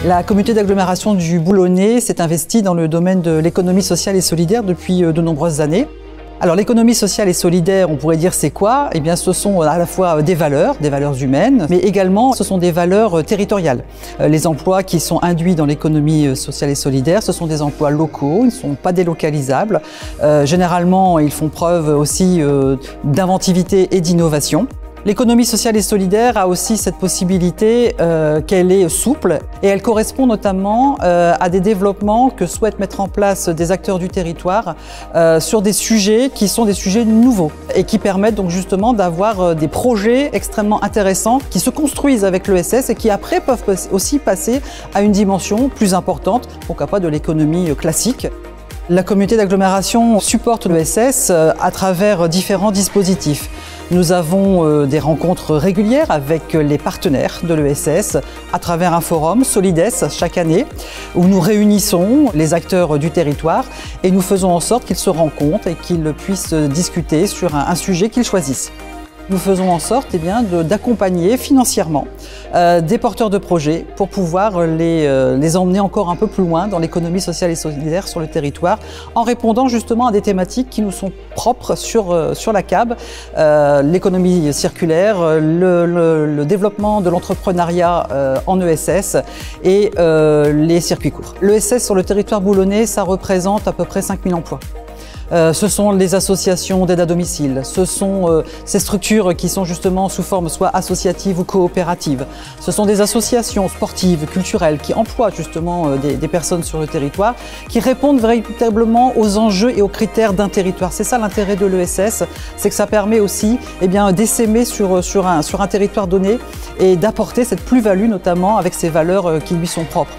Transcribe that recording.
La communauté d'agglomération du Boulonnais s'est investie dans le domaine de l'économie sociale et solidaire depuis de nombreuses années. Alors l'économie sociale et solidaire, on pourrait dire c'est quoi? Eh bien ce sont à la fois des valeurs humaines, mais également ce sont des valeurs territoriales. Les emplois qui sont induits dans l'économie sociale et solidaire, ce sont des emplois locaux, ils ne sont pas délocalisables. Généralement, ils font preuve aussi d'inventivité et d'innovation. L'économie sociale et solidaire a aussi cette possibilité qu'elle est souple et elle correspond notamment à des développements que souhaitent mettre en place des acteurs du territoire sur des sujets qui sont des sujets nouveaux et qui permettent donc justement d'avoir des projets extrêmement intéressants qui se construisent avec l'ESS et qui après peuvent aussi passer à une dimension plus importante, pourquoi pas de l'économie classique. La communauté d'agglomération supporte l'ESS à travers différents dispositifs. Nous avons des rencontres régulières avec les partenaires de l'ESS à travers un forum Solides chaque année où nous réunissons les acteurs du territoire et nous faisons en sorte qu'ils se rencontrent et qu'ils puissent discuter sur un sujet qu'ils choisissent. Nous faisons en sorte d'accompagner financièrement des porteurs de projets pour pouvoir les emmener encore un peu plus loin dans l'économie sociale et solidaire sur le territoire en répondant justement à des thématiques qui nous sont propres sur la CAB, l'économie circulaire, le développement de l'entrepreneuriat en ESS et les circuits courts. L'ESS sur le territoire boulonnais, ça représente à peu près 5000 emplois. Ce sont les associations d'aide à domicile, ce sont ces structures qui sont justement sous forme soit associative ou coopérative. Ce sont des associations sportives, culturelles qui emploient justement des personnes sur le territoire, qui répondent véritablement aux enjeux et aux critères d'un territoire. C'est ça l'intérêt de l'ESS, c'est que ça permet aussi d'essaimer sur un territoire donné et d'apporter cette plus-value notamment avec ces valeurs qui lui sont propres.